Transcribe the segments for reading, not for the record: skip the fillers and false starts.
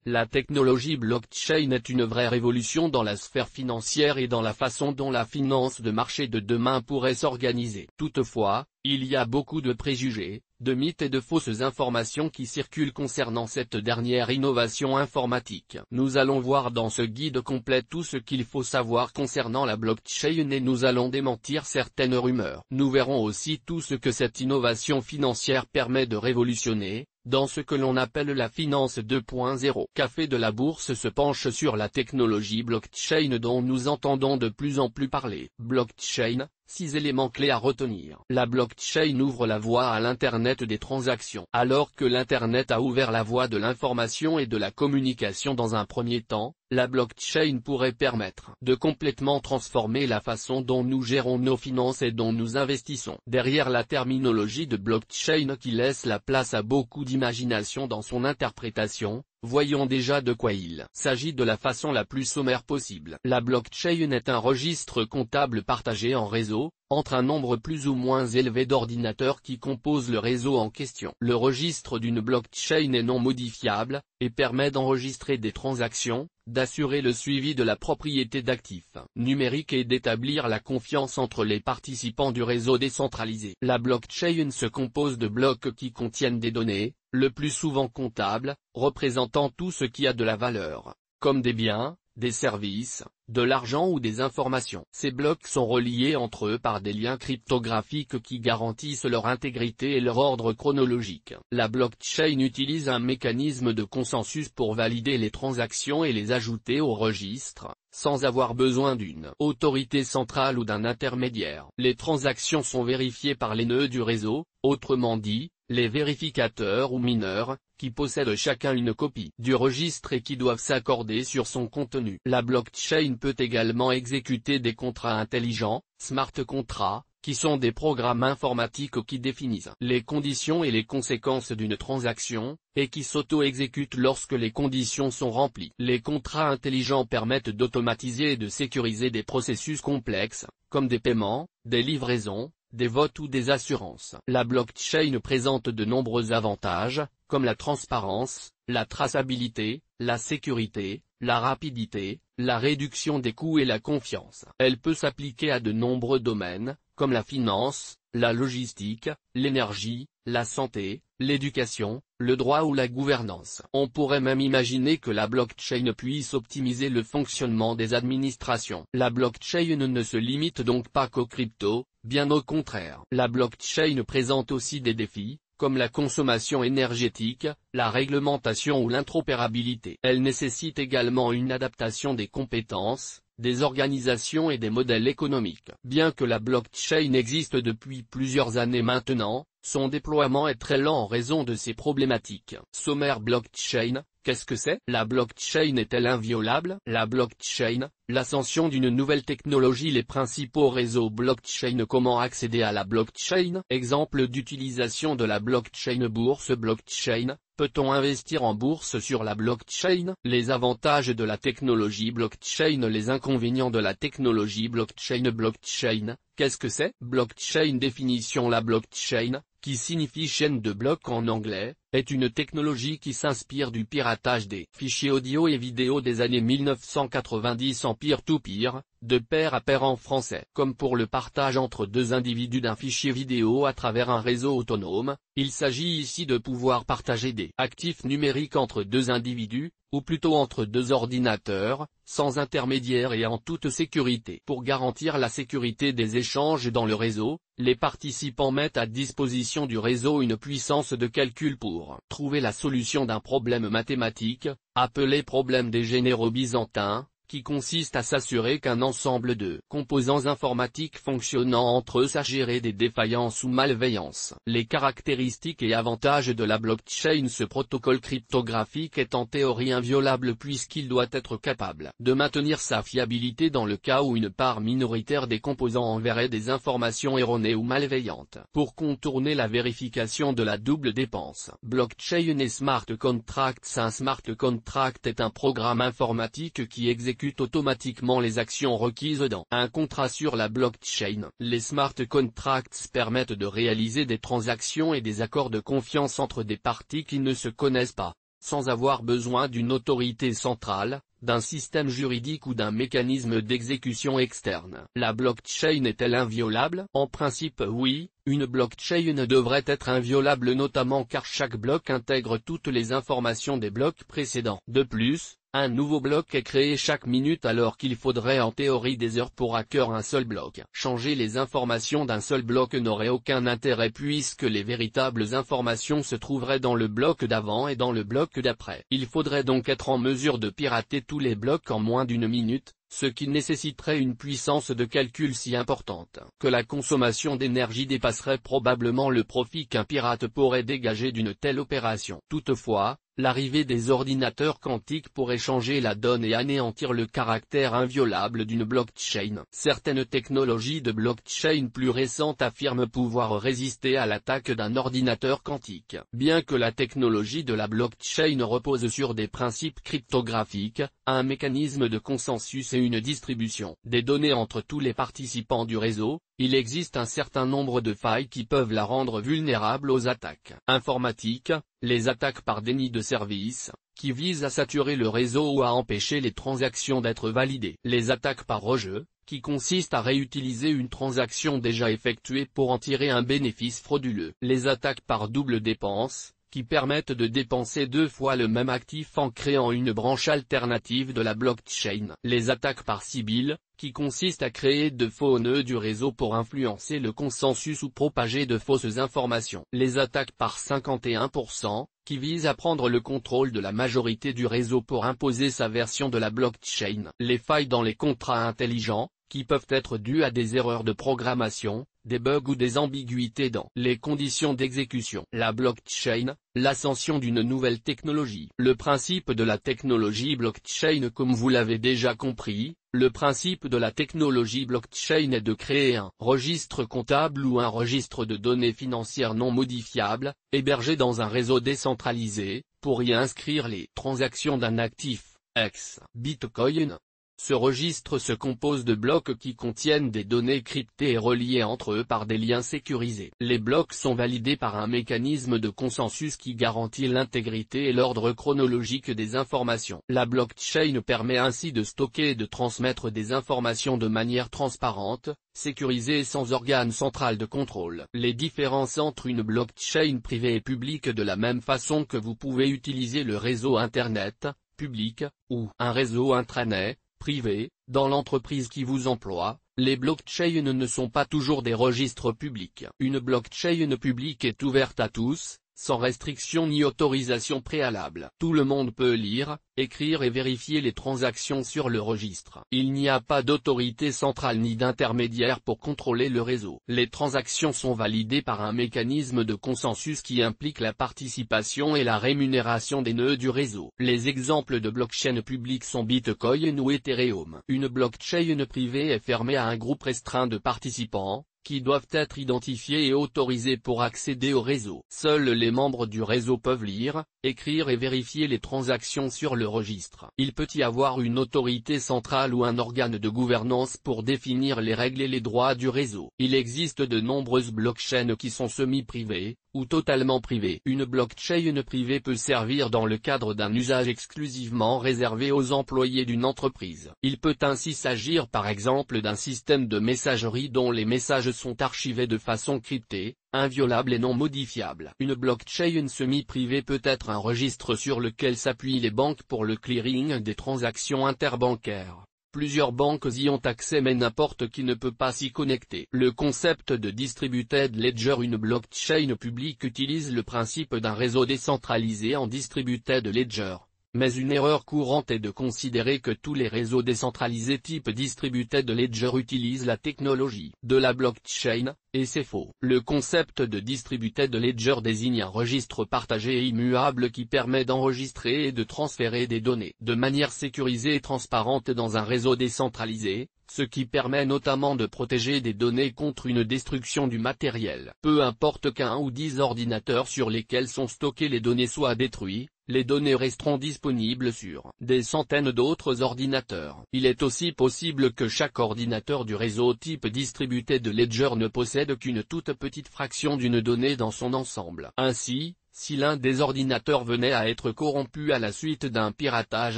La technologie blockchain est une vraie révolution dans la sphère financière et dans la façon dont la finance de marché de demain pourrait s'organiser. Toutefois, il y a beaucoup de préjugés, de mythes et de fausses informations qui circulent concernant cette dernière innovation informatique. Nous allons voir dans ce guide complet tout ce qu'il faut savoir concernant la blockchain et nous allons démentir certaines rumeurs. Nous verrons aussi tout ce que cette innovation financière permet de révolutionner, dans ce que l'on appelle la finance 2.0. Café de la Bourse se penche sur la technologie blockchain dont nous entendons de plus en plus parler. Blockchain, 6 éléments clés à retenir. La blockchain ouvre la voie à l'Internet des transactions. Alors que l'Internet a ouvert la voie de l'information et de la communication dans un premier temps, la blockchain pourrait permettre de complètement transformer la façon dont nous gérons nos finances et dont nous investissons. Derrière la terminologie de blockchain qui laisse la place à beaucoup d'imagination dans son interprétation, voyons déjà de quoi il s'agit de la façon la plus sommaire possible. La blockchain est un registre comptable partagé en réseau, entre un nombre plus ou moins élevé d'ordinateurs qui composent le réseau en question. Le registre d'une blockchain est non modifiable, et permet d'enregistrer des transactions, d'assurer le suivi de la propriété d'actifs numériques et d'établir la confiance entre les participants du réseau décentralisé. La blockchain se compose de blocs qui contiennent des données, le plus souvent comptables, représentant tout ce qui a de la valeur, comme des biens, des services, de l'argent ou des informations. Ces blocs sont reliés entre eux par des liens cryptographiques qui garantissent leur intégrité et leur ordre chronologique. La blockchain utilise un mécanisme de consensus pour valider les transactions et les ajouter au registre, sans avoir besoin d'une autorité centrale ou d'un intermédiaire. Les transactions sont vérifiées par les nœuds du réseau, autrement dit, les vérificateurs ou mineurs, qui possèdent chacun une copie du registre et qui doivent s'accorder sur son contenu. La blockchain peut également exécuter des contrats intelligents, smart contracts, qui sont des programmes informatiques qui définissent les conditions et les conséquences d'une transaction, et qui s'auto-exécutent lorsque les conditions sont remplies. Les contrats intelligents permettent d'automatiser et de sécuriser des processus complexes, comme des paiements, des livraisons, des votes ou des assurances. La blockchain présente de nombreux avantages, comme la transparence, la traçabilité, la sécurité, la rapidité, la réduction des coûts et la confiance. Elle peut s'appliquer à de nombreux domaines, comme la finance, la logistique, l'énergie, la santé, l'éducation, le droit ou la gouvernance. On pourrait même imaginer que la blockchain puisse optimiser le fonctionnement des administrations. La blockchain ne se limite donc pas qu'aux cryptos, bien au contraire. La blockchain présente aussi des défis, comme la consommation énergétique, la réglementation ou l'interopérabilité. Elle nécessite également une adaptation des compétences, des organisations et des modèles économiques. Bien que la blockchain existe depuis plusieurs années maintenant, son déploiement est très lent en raison de ces problématiques. Sommaire blockchain, qu'est-ce que c'est? La blockchain est-elle inviolable? La blockchain, l'ascension d'une nouvelle technologie. Les principaux réseaux blockchain. Comment accéder à la blockchain? Exemple d'utilisation de la blockchain. Bourse blockchain. Peut-on investir en bourse sur la blockchain? Les avantages de la technologie blockchain. Les inconvénients de la technologie blockchain. Blockchain, qu'est-ce que c'est? Blockchain. Définition. La blockchain, qui signifie chaîne de blocs en anglais, est une technologie qui s'inspire du piratage des fichiers audio et vidéo des années 1990 en peer-to-peer, de pair à pair en français. Comme pour le partage entre deux individus d'un fichier vidéo à travers un réseau autonome, il s'agit ici de pouvoir partager des actifs numériques entre deux individus, ou plutôt entre deux ordinateurs, sans intermédiaire et en toute sécurité. Pour garantir la sécurité des échanges dans le réseau, les participants mettent à disposition du réseau une puissance de calcul pour trouver la solution d'un problème mathématique, appelé problème des généraux byzantins, qui consiste à s'assurer qu'un ensemble de composants informatiques fonctionnant entre eux sache gérer des défaillances ou malveillances. Les caractéristiques et avantages de la blockchain. Ce protocole cryptographique est en théorie inviolable puisqu'il doit être capable de maintenir sa fiabilité dans le cas où une part minoritaire des composants enverrait des informations erronées ou malveillantes. Pour contourner la vérification de la double dépense. Blockchain et smart contracts. Un smart contract est un programme informatique qui exécute automatiquement les actions requises dans un contrat sur la blockchain. Les smart contracts permettent de réaliser des transactions et des accords de confiance entre des parties qui ne se connaissent pas. sans avoir besoin d'une autorité centrale, d'un système juridique ou d'un mécanisme d'exécution externe. La blockchain est-elle inviolable? En principe oui, une blockchain devrait être inviolable notamment car chaque bloc intègre toutes les informations des blocs précédents. De plus, un nouveau bloc est créé chaque minute alors qu'il faudrait en théorie des heures pour hacker un seul bloc. Changer les informations d'un seul bloc n'aurait aucun intérêt puisque les véritables informations se trouveraient dans le bloc d'avant et dans le bloc d'après. Il faudrait donc être en mesure de pirater tous les blocs en moins d'une minute, ce qui nécessiterait une puissance de calcul si importante que la consommation d'énergie dépasserait probablement le profit qu'un pirate pourrait dégager d'une telle opération. Toutefois, l'arrivée des ordinateurs quantiques pourrait changer la donne et anéantir le caractère inviolable d'une blockchain. Certaines technologies de blockchain plus récentes affirment pouvoir résister à l'attaque d'un ordinateur quantique. Bien que la technologie de la blockchain repose sur des principes cryptographiques, un mécanisme de consensus et une distribution des données entre tous les participants du réseau, il existe un certain nombre de failles qui peuvent la rendre vulnérable aux attaques informatiques, les attaques par déni de service, qui visent à saturer le réseau ou à empêcher les transactions d'être validées. Les attaques par rejeu, qui consistent à réutiliser une transaction déjà effectuée pour en tirer un bénéfice frauduleux. Les attaques par double dépense, qui permettent de dépenser deux fois le même actif en créant une branche alternative de la blockchain. Les attaques par Sibylle, qui consistent à créer de faux nœuds du réseau pour influencer le consensus ou propager de fausses informations. Les attaques par 51%, qui visent à prendre le contrôle de la majorité du réseau pour imposer sa version de la blockchain. Les failles dans les contrats intelligents, qui peuvent être dues à des erreurs de programmation, des bugs ou des ambiguïtés dans les conditions d'exécution. La blockchain, l'ascension d'une nouvelle technologie. Le principe de la technologie blockchain. Comme vous l'avez déjà compris, le principe de la technologie blockchain est de créer un registre comptable ou un registre de données financières non modifiables, hébergé dans un réseau décentralisé, pour y inscrire les transactions d'un actif, ex Bitcoin. Ce registre se compose de blocs qui contiennent des données cryptées et reliées entre eux par des liens sécurisés. Les blocs sont validés par un mécanisme de consensus qui garantit l'intégrité et l'ordre chronologique des informations. La blockchain permet ainsi de stocker et de transmettre des informations de manière transparente, sécurisée et sans organe central de contrôle. Les différences entre une blockchain privée et publique. De la même façon que vous pouvez utiliser le réseau Internet, public, ou un réseau intranet, privé, dans l'entreprise qui vous emploie, les blockchains ne sont pas toujours des registres publics. Une blockchain publique est ouverte à tous, sans restriction ni autorisation préalable. Tout le monde peut lire, écrire et vérifier les transactions sur le registre. Il n'y a pas d'autorité centrale ni d'intermédiaire pour contrôler le réseau. Les transactions sont validées par un mécanisme de consensus qui implique la participation et la rémunération des nœuds du réseau. Les exemples de blockchain publiques sont Bitcoin ou Ethereum. Une blockchain privée est fermée à un groupe restreint de participants, qui doivent être identifiés et autorisés pour accéder au réseau. Seuls les membres du réseau peuvent lire, écrire et vérifier les transactions sur le registre. Il peut y avoir une autorité centrale ou un organe de gouvernance pour définir les règles et les droits du réseau. Il existe de nombreuses blockchains qui sont semi-privées, ou totalement privées. Une blockchain privée peut servir dans le cadre d'un usage exclusivement réservé aux employés d'une entreprise. Il peut ainsi s'agir par exemple d'un système de messagerie dont les messages sont archivés de façon cryptée, inviolable et non modifiable. Une blockchain semi-privée peut être un registre sur lequel s'appuient les banques pour le clearing des transactions interbancaires. Plusieurs banques y ont accès mais n'importe qui ne peut pas s'y connecter. Le concept de distributed ledger. Une blockchain publique utilise le principe d'un réseau décentralisé en distributed ledger. Mais une erreur courante est de considérer que tous les réseaux décentralisés type distributed ledger utilisent la technologie de la blockchain, et c'est faux. Le concept de distributed ledger désigne un registre partagé et immuable qui permet d'enregistrer et de transférer des données de manière sécurisée et transparente dans un réseau décentralisé, ce qui permet notamment de protéger des données contre une destruction du matériel. Peu importe qu'un ou 10 ordinateurs sur lesquels sont stockées les données soient détruits, les données resteront disponibles sur des centaines d'autres ordinateurs. Il est aussi possible que chaque ordinateur du réseau type distributed ledger ne possède qu'une toute petite fraction d'une donnée dans son ensemble. Ainsi, Si l'un des ordinateurs venait à être corrompu à la suite d'un piratage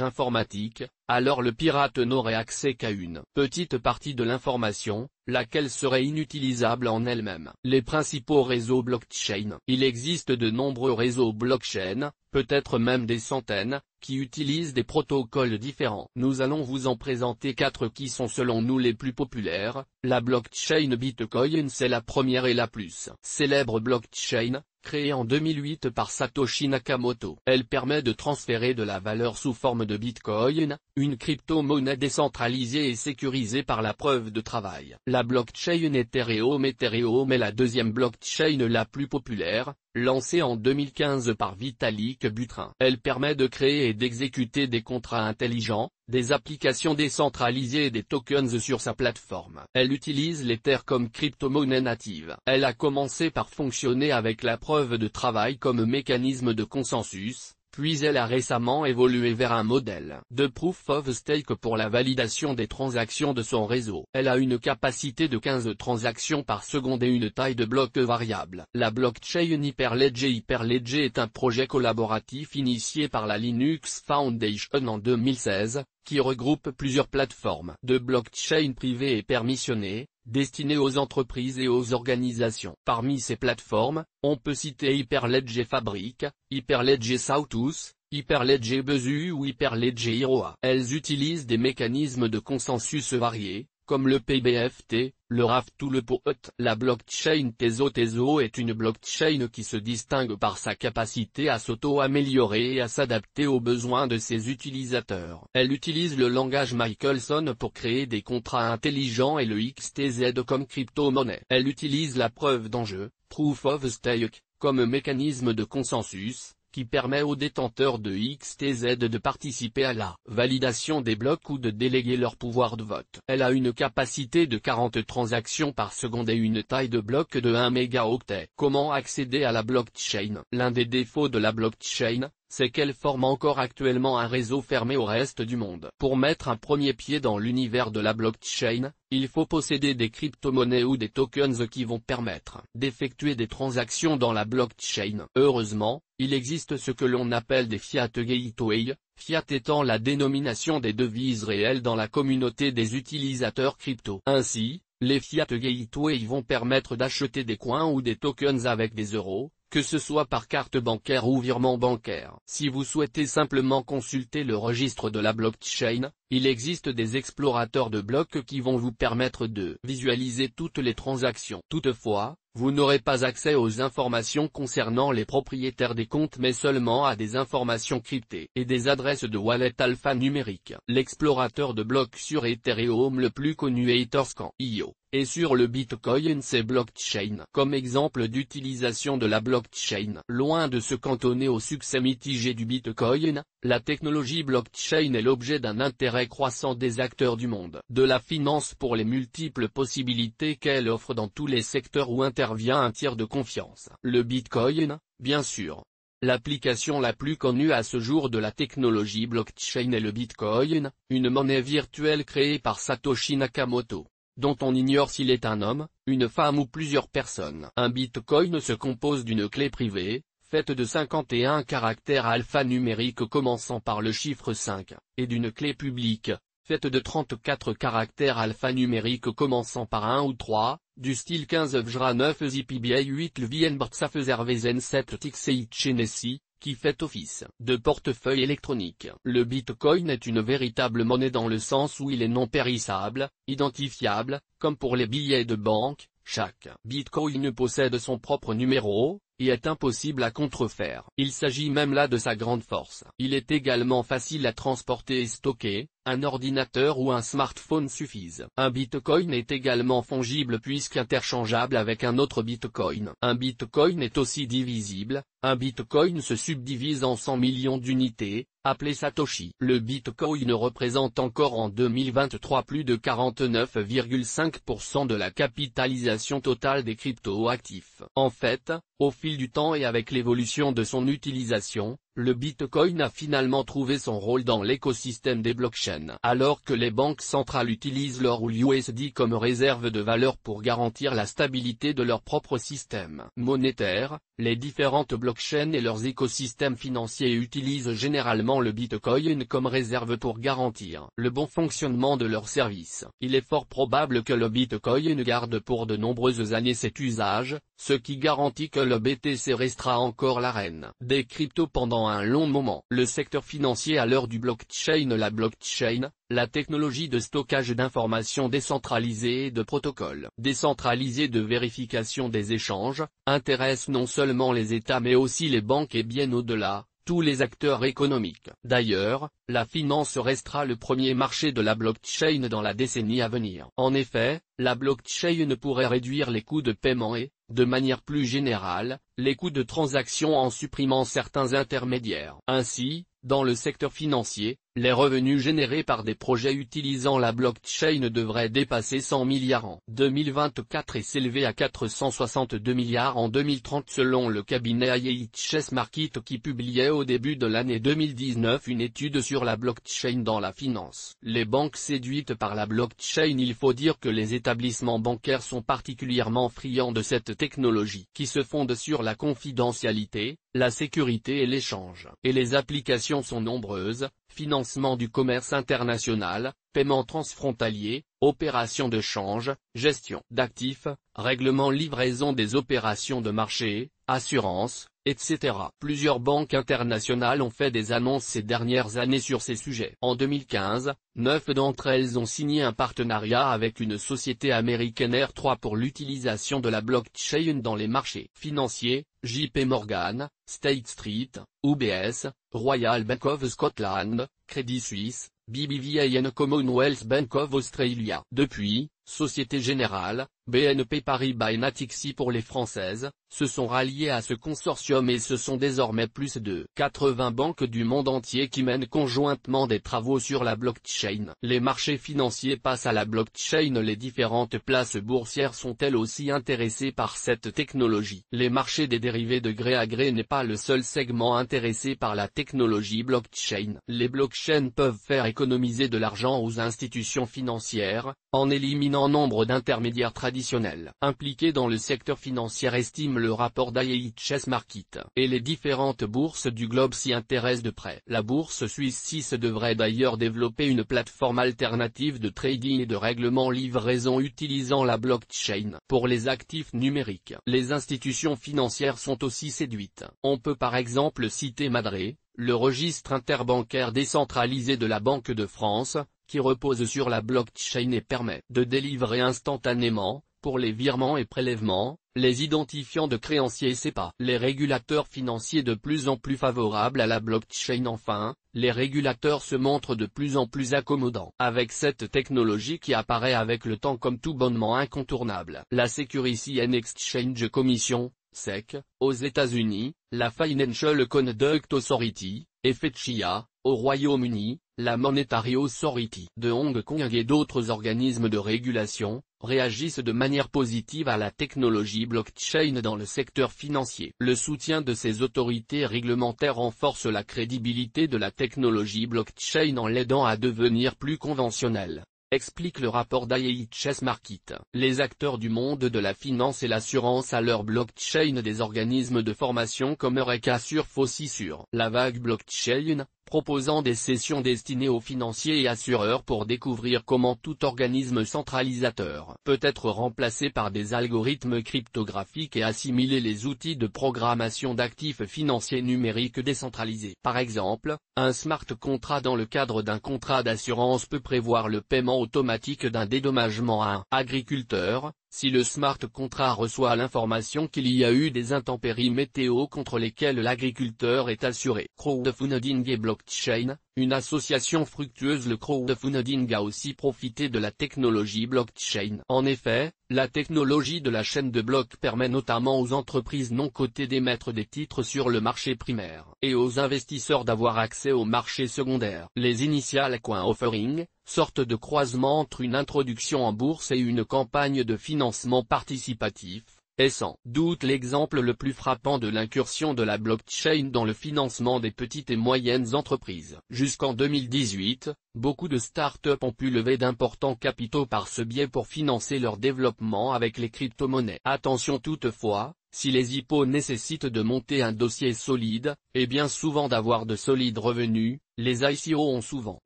informatique, alors le pirate n'aurait accès qu'à une petite partie de l'information, laquelle serait inutilisable en elle-même. Les principaux réseaux blockchain. Il existe de nombreux réseaux blockchain, peut-être même des centaines, qui utilisent des protocoles différents. Nous allons vous en présenter 4 qui sont selon nous les plus populaires. La blockchain Bitcoin, c'est la première et la plus célèbre blockchain, créée en 2008 par Satoshi Nakamoto. Elle permet de transférer de la valeur sous forme de Bitcoin, une crypto-monnaie décentralisée et sécurisée par la preuve de travail. La blockchain Ethereum est la deuxième blockchain la plus populaire, lancée en 2015 par Vitalik Buterin. Elle permet de créer et d'exécuter des contrats intelligents, des applications décentralisées et des tokens sur sa plateforme. Elle utilise l'Ether comme crypto-monnaie native. Elle a commencé par fonctionner avec la preuve de travail comme mécanisme de consensus, puis elle a récemment évolué vers un modèle de Proof of Stake pour la validation des transactions de son réseau. Elle a une capacité de 15 transactions par seconde et une taille de bloc variable. La blockchain Hyperledger. Hyperledger est un projet collaboratif initié par la Linux Foundation en 2016, qui regroupe plusieurs plateformes de blockchain privées et permissionnées, destinées aux entreprises et aux organisations. Parmi ces plateformes, on peut citer Hyperledger Fabric, Hyperledger Sawtooth, Hyperledger Besu ou Hyperledger Hiroa. Elles utilisent des mécanismes de consensus variés, comme le PBFT, le RAFT ou le POT. La blockchain Teso est une blockchain qui se distingue par sa capacité à s'auto-améliorer et à s'adapter aux besoins de ses utilisateurs. Elle utilise le langage Michelson pour créer des contrats intelligents et le XTZ comme crypto-monnaie. Elle utilise la preuve d'enjeu, Proof of Stake, comme mécanisme de consensus, qui permet aux détenteurs de XTZ de participer à la validation des blocs ou de déléguer leur pouvoir de vote. Elle a une capacité de 40 transactions par seconde et une taille de bloc de 1 mégaoctet. Comment accéder à la blockchain? L'un des défauts de la blockchain, c'est qu'elle forme encore actuellement un réseau fermé au reste du monde. Pour mettre un premier pied dans l'univers de la blockchain, il faut posséder des crypto-monnaies ou des tokens qui vont permettre d'effectuer des transactions dans la blockchain. Heureusement, il existe ce que l'on appelle des fiat gateways, fiat étant la dénomination des devises réelles dans la communauté des utilisateurs crypto. Ainsi, les fiat gateways vont permettre d'acheter des coins ou des tokens avec des euros, que ce soit par carte bancaire ou virement bancaire. Si vous souhaitez simplement consulter le registre de la blockchain, il existe des explorateurs de blocs qui vont vous permettre de visualiser toutes les transactions. Toutefois, vous n'aurez pas accès aux informations concernant les propriétaires des comptes mais seulement à des informations cryptées et des adresses de wallet alphanumériques. L'explorateur de blocs sur Ethereum le plus connu est Etherscan.io, et sur le Bitcoin c'est Blockchain. Comme exemple d'utilisation de la blockchain, loin de se cantonner au succès mitigé du Bitcoin, la technologie blockchain est l'objet d'un intérêt croissant des acteurs du monde de la finance pour les multiples possibilités qu'elle offre dans tous les secteurs où intervient un tiers de confiance. Le Bitcoin, bien sûr. L'application la plus connue à ce jour de la technologie blockchain est le Bitcoin, une monnaie virtuelle créée par Satoshi Nakamoto, dont on ignore s'il est un homme, une femme ou plusieurs personnes. Un Bitcoin se compose d'une clé privée, faite de 51 caractères alphanumériques commençant par le chiffre 5, et d'une clé publique, faite de 34 caractères alphanumériques commençant par 1 ou 3, du style 15 Vjra 9 ZPBA 8 Lvien Brtsafezervezen 7 Tixeitchenesi, qui fait office de portefeuille électronique. Le Bitcoin est une véritable monnaie dans le sens où il est non périssable, identifiable, comme pour les billets de banque. Chaque Bitcoin possède son propre numéro, et est impossible à contrefaire. Il s'agit même là de sa grande force. Il est également facile à transporter et stocker, un ordinateur ou un smartphone suffisent. Un Bitcoin est également fongible puisqu'interchangeable avec un autre Bitcoin. Un Bitcoin est aussi divisible, un Bitcoin se subdivise en 100 millions d'unités, appelé Satoshi. Le Bitcoin représente encore en 2023 plus de 49,5% de la capitalisation totale des crypto-actifs. En fait, au fil du temps et avec l'évolution de son utilisation, le Bitcoin a finalement trouvé son rôle dans l'écosystème des blockchains. Alors que les banques centrales utilisent l'or ou l'USD comme réserve de valeur pour garantir la stabilité de leur propre système monétaire, les différentes blockchains et leurs écosystèmes financiers utilisent généralement le Bitcoin comme réserve pour garantir le bon fonctionnement de leurs services. Il est fort probable que le Bitcoin garde pour de nombreuses années cet usage, ce qui garantit que le BTC restera encore la reine des cryptos pendant un long moment. Le secteur financier à l'heure du blockchain. La blockchain, la technologie de stockage d'informations décentralisées et de protocoles décentralisés de vérification des échanges, intéresse non seulement les États mais aussi les banques et bien au-delà, tous les acteurs économiques. D'ailleurs, la finance restera le premier marché de la blockchain dans la décennie à venir. En effet, la blockchain pourrait réduire les coûts de paiement et, de manière plus générale, les coûts de transaction en supprimant certains intermédiaires. Ainsi, dans le secteur financier, les revenus générés par des projets utilisant la blockchain devraient dépasser 100 milliards en 2024 et s'élever à 462 milliards en 2030 selon le cabinet IHS Markit qui publiait au début de l'année 2019 une étude sur la blockchain dans la finance. Les banques séduites par la blockchain. Il faut dire que les établissements bancaires sont particulièrement friands de cette technologie qui se fonde sur la confidentialité, la sécurité et l'échange. Et les applications sont nombreuses: financement du commerce international, paiement transfrontalier, opérations de change, gestion d'actifs, règlement livraison des opérations de marché, assurance, etc. Plusieurs banques internationales ont fait des annonces ces dernières années sur ces sujets. En 2015, 9 d'entre elles ont signé un partenariat avec une société américaine R3 pour l'utilisation de la blockchain dans les marchés financiers: JP Morgan, State Street, UBS, Royal Bank of Scotland, Credit Suisse, BBVA et Commonwealth Bank of Australia. Depuis, Société Générale, BNP Paribas et Natixi pour les françaises, se sont ralliés à ce consortium et ce sont désormais plus de 80 banques du monde entier qui mènent conjointement des travaux sur la blockchain. Les marchés financiers passent à la blockchain. Les différentes places boursières sont elles aussi intéressées par cette technologie. Les marchés des dérivés de gré à gré n'est pas le seul segment intéressé par la technologie blockchain. Les blockchains peuvent faire économiser de l'argent aux institutions financières, en éliminant nombre d'intermédiaires traditionnels impliqués dans le secteur financier, estime le rapport d'IHS Markit. Et les différentes bourses du globe s'y intéressent de près. La bourse suisse CIC devrait d'ailleurs développer une plateforme alternative de trading et de règlement livraison utilisant la blockchain. Pour les actifs numériques, les institutions financières sont aussi séduites. On peut par exemple citer Madré, le registre interbancaire décentralisé de la Banque de France, qui repose sur la blockchain et permet de délivrer instantanément, pour les virements et prélèvements, les identifiants de créanciers SEPA. Les régulateurs financiers de plus en plus favorables à la blockchain. Enfin, les régulateurs se montrent de plus en plus accommodants avec cette technologie qui apparaît avec le temps comme tout bonnement incontournable. La Securities and Exchange Commission, SEC, aux États-Unis, la Financial Conduct Authority, FCA, au Royaume-Uni, la Monetary Authority de Hong Kong et d'autres organismes de régulation, réagissent de manière positive à la technologie blockchain dans le secteur financier. Le soutien de ces autorités réglementaires renforce la crédibilité de la technologie blockchain en l'aidant à devenir plus conventionnelle, explique le rapport d'IHS Markit. Les acteurs du monde de la finance et l'assurance à leur blockchain. Des organismes de formation comme Eureka surfent aussi sur la vague blockchain, proposant des sessions destinées aux financiers et assureurs pour découvrir comment tout organisme centralisateur peut être remplacé par des algorithmes cryptographiques et assimiler les outils de programmation d'actifs financiers numériques décentralisés. Par exemple, un smart contract dans le cadre d'un contrat d'assurance peut prévoir le paiement automatique d'un dédommagement à un agriculteur, si le smart contract reçoit l'information qu'il y a eu des intempéries météo contre lesquelles l'agriculteur est assuré. Crowdfunding et blockchain, une association fructueuse. Le crowdfunding a aussi profité de la technologie blockchain. En effet, la technologie de la chaîne de blocs permet notamment aux entreprises non cotées d'émettre des titres sur le marché primaire, et aux investisseurs d'avoir accès au marché secondaire. Les initial coin offering, sorte de croisement entre une introduction en bourse et une campagne de financement participatif, est sans doute l'exemple le plus frappant de l'incursion de la blockchain dans le financement des petites et moyennes entreprises. Jusqu'en 2018, beaucoup de startups ont pu lever d'importants capitaux par ce biais pour financer leur développement avec les crypto-monnaies. Attention toutefois, si les IPO nécessitent de monter un dossier solide, et bien souvent d'avoir de solides revenus, les ICO ont souvent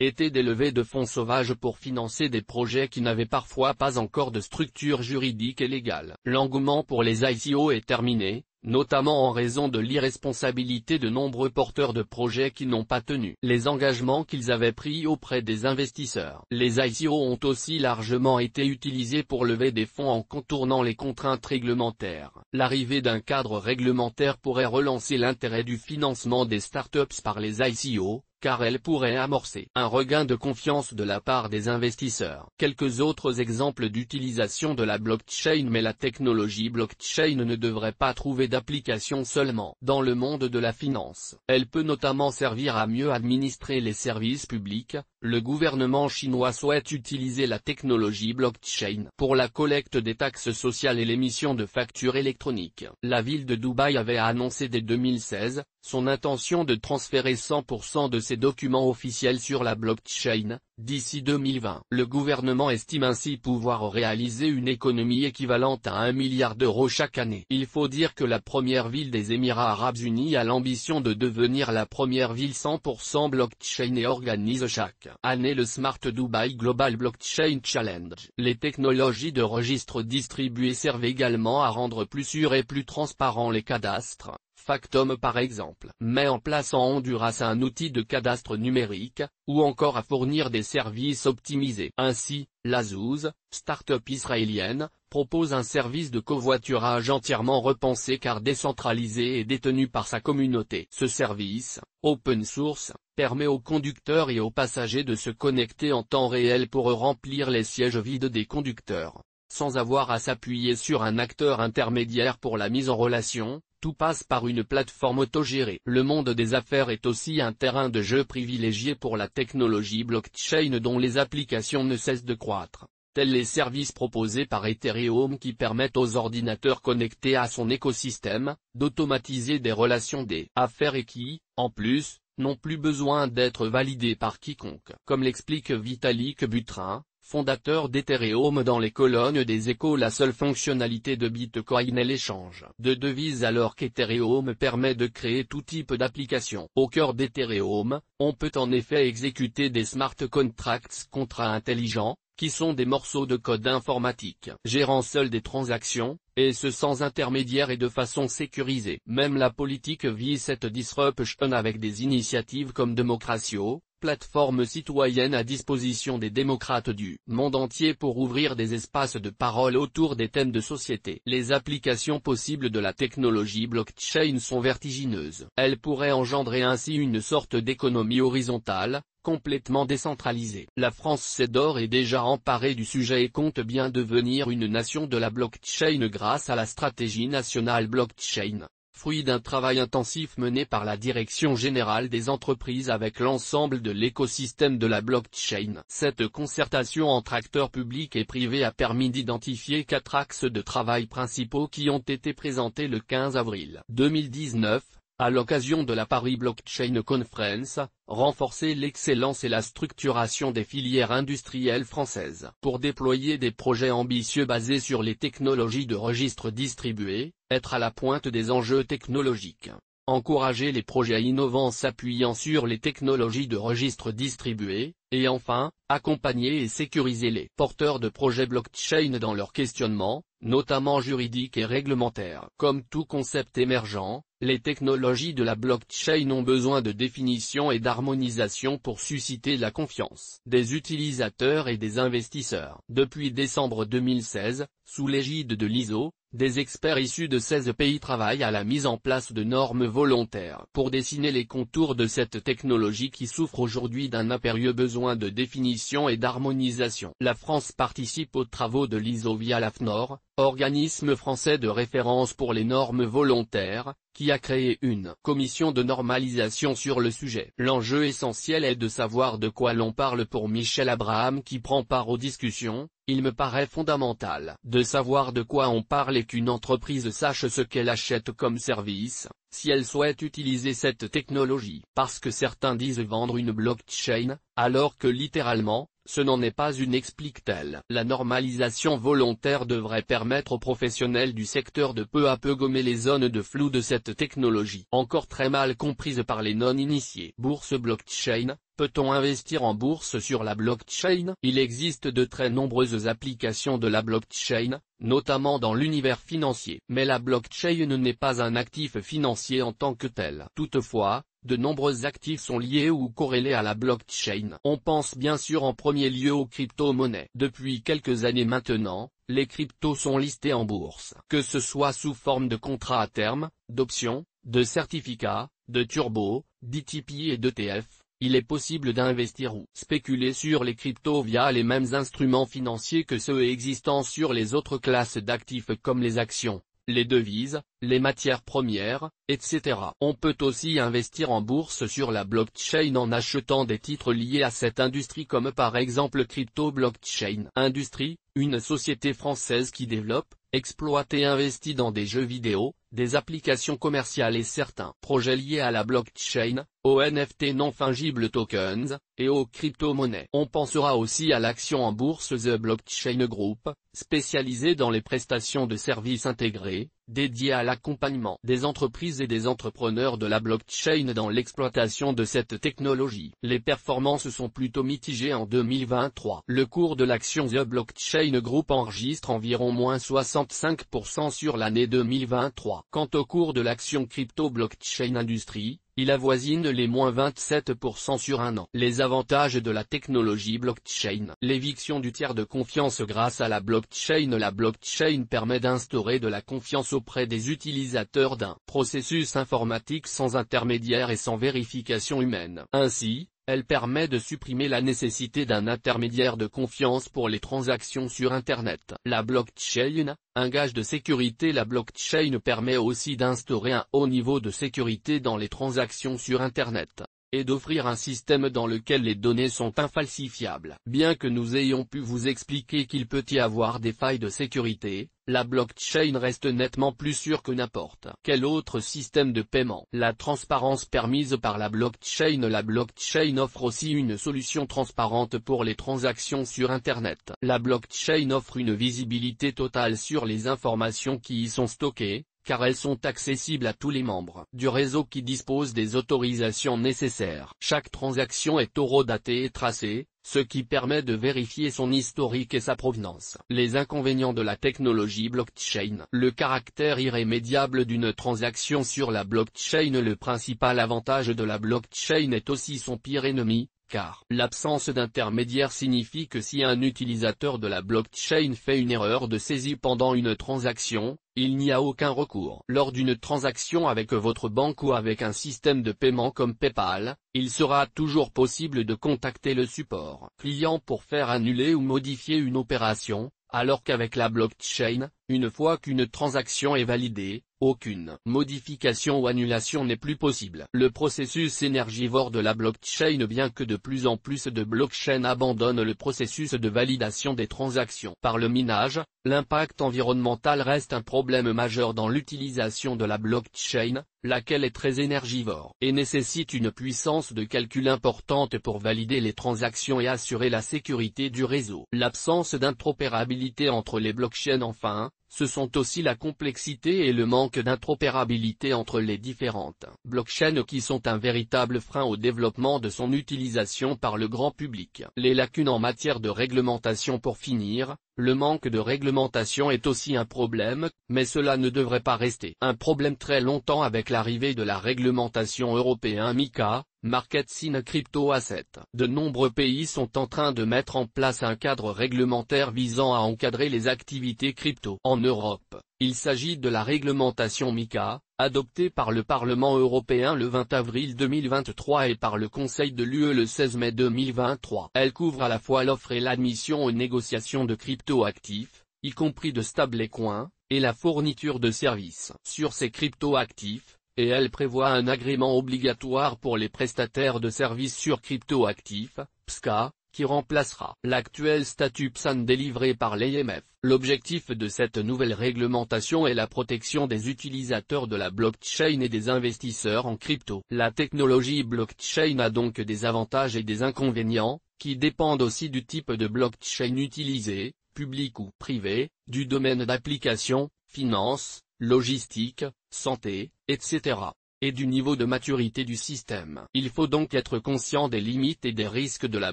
été des levées de fonds sauvages pour financer des projets qui n'avaient parfois pas encore de structure juridique et légale. L'engouement pour les ICO est terminé, notamment en raison de l'irresponsabilité de nombreux porteurs de projets qui n'ont pas tenu les engagements qu'ils avaient pris auprès des investisseurs. Les ICO ont aussi largement été utilisés pour lever des fonds en contournant les contraintes réglementaires. L'arrivée d'un cadre réglementaire pourrait relancer l'intérêt du financement des startups par les ICO, car elle pourrait amorcer un regain de confiance de la part des investisseurs. Quelques autres exemples d'utilisation de la blockchain. Mais la technologie blockchain ne devrait pas trouver d'application seulement dans le monde de la finance. Elle peut notamment servir à mieux administrer les services publics. Le gouvernement chinois souhaite utiliser la technologie blockchain pour la collecte des taxes sociales et l'émission de factures électroniques. La ville de Dubaï avait annoncé dès 2016 son intention de transférer 100% de ses documents officiels sur la blockchain, d'ici 2020. Le gouvernement estime ainsi pouvoir réaliser une économie équivalente à 1 milliard d'euros chaque année. Il faut dire que la première ville des Émirats Arabes Unis a l'ambition de devenir la première ville 100% blockchain et organise chaque année le Smart Dubai Global Blockchain Challenge. Les technologies de registre distribués servent également à rendre plus sûrs et plus transparents les cadastres. Factom par exemple met en place en Honduras un outil de cadastre numérique, ou encore à fournir des services optimisés. Ainsi, l'Azouz, start-up israélienne, propose un service de covoiturage entièrement repensé car décentralisé et détenu par sa communauté. Ce service, open source, permet aux conducteurs et aux passagers de se connecter en temps réel pour remplir les sièges vides des conducteurs, sans avoir à s'appuyer sur un acteur intermédiaire pour la mise en relation. Tout passe par une plateforme autogérée. Le monde des affaires est aussi un terrain de jeu privilégié pour la technologie blockchain dont les applications ne cessent de croître, tels les services proposés par Ethereum qui permettent aux ordinateurs connectés à son écosystème, d'automatiser des relations des affaires et qui, en plus, n'ont plus besoin d'être validés par quiconque. Comme l'explique Vitalik Buterin, fondateur d'Ethereum dans les colonnes des Échos, la seule fonctionnalité de Bitcoin est l'échange de devises alors qu'Ethereum permet de créer tout type d'application. Au cœur d'Ethereum, on peut en effet exécuter des smart contracts contrats intelligents, qui sont des morceaux de code informatique gérant seuls des transactions, et ce sans intermédiaire et de façon sécurisée. Même la politique vise cette disruption avec des initiatives comme Democratio, plateforme citoyenne à disposition des démocrates du monde entier pour ouvrir des espaces de parole autour des thèmes de société. Les applications possibles de la technologie blockchain sont vertigineuses. Elles pourraient engendrer ainsi une sorte d'économie horizontale, complètement décentralisée. La France s'est d'ores et déjà emparée du sujet et compte bien devenir une nation de la blockchain grâce à la stratégie nationale blockchain, fruit d'un travail intensif mené par la Direction générale des entreprises avec l'ensemble de l'écosystème de la blockchain. Cette concertation entre acteurs publics et privés a permis d'identifier 4 axes de travail principaux qui ont été présentés le 15 avril 2019, à l'occasion de la Paris Blockchain Conference, renforcer l'excellence et la structuration des filières industrielles françaises. Pour déployer des projets ambitieux basés sur les technologies de registre distribués, être à la pointe des enjeux technologiques. Encourager les projets innovants s'appuyant sur les technologies de registre distribués, et enfin, accompagner et sécuriser les porteurs de projets blockchain dans leur questionnement, notamment juridique et réglementaire. Comme tout concept émergent, les technologies de la blockchain ont besoin de définition et d'harmonisation pour susciter la confiance des utilisateurs et des investisseurs. Depuis décembre 2016, sous l'égide de l'ISO, des experts issus de 16 pays travaillent à la mise en place de normes volontaires pour dessiner les contours de cette technologie qui souffre aujourd'hui d'un impérieux besoin de définition et d'harmonisation. La France participe aux travaux de l'ISO via l'AFNOR, organisme français de référence pour les normes volontaires, qui a créé une commission de normalisation sur le sujet. L'enjeu essentiel est de savoir de quoi l'on parle pour Michel Abraham qui prend part aux discussions. il me paraît fondamental de savoir de quoi on parle et qu'une entreprise sache ce qu'elle achète comme service, si elle souhaite utiliser cette technologie. Parce que certains disent vendre une blockchain, alors que littéralement, ce n'en est pas une, explique-t-elle. La normalisation volontaire devrait permettre aux professionnels du secteur de peu à peu gommer les zones de flou de cette technologie, encore très mal comprise par les non-initiés. Bourse blockchain, peut-on investir en bourse sur la blockchain? Il existe de très nombreuses applications de la blockchain, notamment dans l'univers financier. Mais la blockchain n'est pas un actif financier en tant que tel. Toutefois, de nombreux actifs sont liés ou corrélés à la blockchain. On pense bien sûr en premier lieu aux crypto-monnaies. Depuis quelques années maintenant, les cryptos sont listés en bourse. Que ce soit sous forme de contrats à terme, d'options, de certificats, de turbo, d'ETP et d'ETF, il est possible d'investir ou spéculer sur les cryptos via les mêmes instruments financiers que ceux existant sur les autres classes d'actifs comme les actions, les devises, les matières premières, etc. On peut aussi investir en bourse sur la blockchain en achetant des titres liés à cette industrie comme par exemple Crypto Blockchain Industrie, une société française qui développe, exploite et investit dans des jeux vidéo, des applications commerciales et certains projets liés à la blockchain, aux NFT non fungible tokens, et aux crypto-monnaies. On pensera aussi à l'action en bourse The Blockchain Group, spécialisée dans les prestations de services intégrés, dédiée à l'accompagnement des entreprises et des entrepreneurs de la blockchain dans l'exploitation de cette technologie. Les performances sont plutôt mitigées en 2023. Le cours de l'action The Blockchain Group enregistre environ moins 65% sur l'année 2023. Quant au cours de l'action Crypto Blockchain Industrie, il avoisine les moins 27% sur un an. Les avantages de la technologie blockchain. L'éviction du tiers de confiance grâce à la blockchain. La blockchain permet d'instaurer de la confiance auprès des utilisateurs d'un processus informatique sans intermédiaire et sans vérification humaine. Ainsi, elle permet de supprimer la nécessité d'un intermédiaire de confiance pour les transactions sur Internet. La blockchain, un gage de sécurité. La blockchain permet aussi d'instaurer un haut niveau de sécurité dans les transactions sur Internet, et d'offrir un système dans lequel les données sont infalsifiables. Bien que nous ayons pu vous expliquer qu'il peut y avoir des failles de sécurité, la blockchain reste nettement plus sûre que n'importe quel autre système de paiement. La transparence permise par la blockchain. La blockchain offre aussi une solution transparente pour les transactions sur Internet. La blockchain offre une visibilité totale sur les informations qui y sont stockées, car elles sont accessibles à tous les membres du réseau qui disposent des autorisations nécessaires. Chaque transaction est horodatée et tracée, ce qui permet de vérifier son historique et sa provenance. Les inconvénients de la technologie blockchain. Le caractère irrémédiable d'une transaction sur la blockchain. Le principal avantage de la blockchain est aussi son pire ennemi, car l'absence d'intermédiaire signifie que si un utilisateur de la blockchain fait une erreur de saisie pendant une transaction, il n'y a aucun recours. Lors d'une transaction avec votre banque ou avec un système de paiement comme PayPal, il sera toujours possible de contacter le support client pour faire annuler ou modifier une opération, alors qu'avec la blockchain, une fois qu'une transaction est validée, aucune modification ou annulation n'est plus possible. Le processus énergivore de la blockchain. Bien que de plus en plus de blockchains abandonnent le processus de validation des transactions par le minage, l'impact environnemental reste un problème majeur dans l'utilisation de la blockchain, laquelle est très énergivore et nécessite une puissance de calcul importante pour valider les transactions et assurer la sécurité du réseau. L'absence d'interopérabilité entre les blockchains. Enfin, ce sont aussi la complexité et le manque d'interopérabilité entre les différentes blockchains qui sont un véritable frein au développement de son utilisation par le grand public. Les lacunes en matière de réglementation. Pour finir, le manque de réglementation est aussi un problème, mais cela ne devrait pas rester un problème très longtemps avec l'arrivée de la réglementation européenne MiCA, Markets in Crypto Assets. De nombreux pays sont en train de mettre en place un cadre réglementaire visant à encadrer les activités crypto. En Europe, il s'agit de la réglementation MiCA, adoptée par le Parlement européen le 20 avril 2023 et par le Conseil de l'UE le 16 mai 2023. Elle couvre à la fois l'offre et l'admission aux négociations de crypto-actifs, y compris de stablecoins, et la fourniture de services sur ces crypto-actifs, et elle prévoit un agrément obligatoire pour les prestataires de services sur crypto-actifs, PSCA, qui remplacera l'actuel statut PSAN délivré par l'AMF. L'objectif de cette nouvelle réglementation est la protection des utilisateurs de la blockchain et des investisseurs en crypto. La technologie blockchain a donc des avantages et des inconvénients, qui dépendent aussi du type de blockchain utilisé, public ou privé, du domaine d'application, finance, logistique, santé, etc. et du niveau de maturité du système. Il faut donc être conscient des limites et des risques de la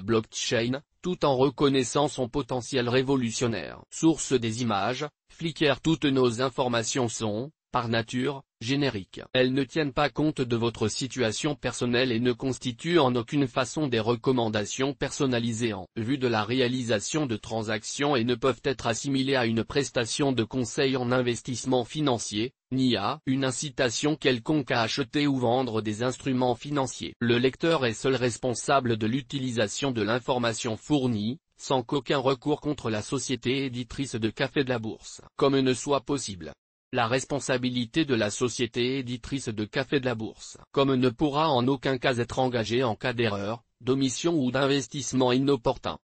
blockchain, tout en reconnaissant son potentiel révolutionnaire. Source des images, Flickr. Toutes nos informations sont, par nature, génériques. Elles ne tiennent pas compte de votre situation personnelle et ne constituent en aucune façon des recommandations personnalisées en vue de la réalisation de transactions et ne peuvent être assimilées à une prestation de conseil en investissement financier, ni à une incitation quelconque à acheter ou vendre des instruments financiers. Le lecteur est seul responsable de l'utilisation de l'information fournie, sans qu'aucun recours contre la société éditrice de Café de la Bourse, comme ne soit possible. La responsabilité de la société éditrice de Café de la Bourse, comme ne pourra en aucun cas être engagée en cas d'erreur, d'omission ou d'investissement inopportun.